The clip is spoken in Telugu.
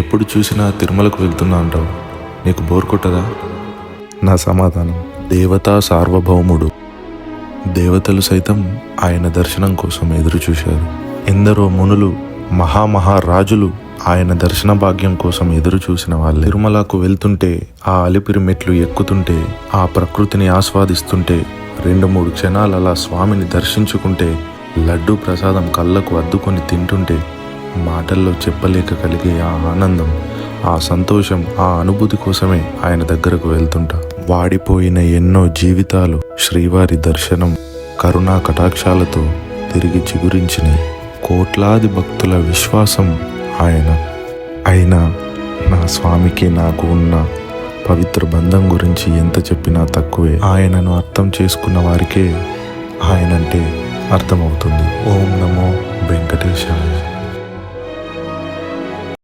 ఎప్పుడు చూసినా తిరుమలకు వెళ్తున్నా అంటావు, నీకు బోర్ కొట్టదా? నా సమాధానం, దేవతా సార్వభౌముడు. దేవతలు సైతం ఆయన దర్శనం కోసం ఎదురు చూశారు. ఎందరో మునులు, మహారాజులు ఆయన దర్శన భాగ్యం కోసం ఎదురు చూసిన వాళ్ళు. తిరుమలకు వెళ్తుంటే, ఆ అలిపిరి మెట్లు ఎక్కుతుంటే, ఆ ప్రకృతిని ఆస్వాదిస్తుంటే, 2-3 క్షణాలు అలా స్వామిని దర్శించుకుంటే, లడ్డూ ప్రసాదం కళ్ళకు అద్దుకొని తింటుంటే మాటల్లో చెప్పలేక కలిగే ఆ ఆనందం, ఆ సంతోషం, ఆ అనుభూతి కోసమే ఆయన దగ్గరకు వెళ్తుంటా. వాడిపోయిన ఎన్నో జీవితాలు శ్రీవారి దర్శనం కరుణా కటాక్షాలతో తిరిగి చిగురించినాయి. కోట్లాది భక్తుల విశ్వాసం ఆయన. అయినా నా స్వామికి నాకు ఉన్న పవిత్ర బంధం గురించి ఎంత చెప్పినా తక్కువే. ఆయనను అర్థం చేసుకున్న వారికే ఆయనంటే అర్థమవుతుంది. ఓం నమో వెంకటేశాయ.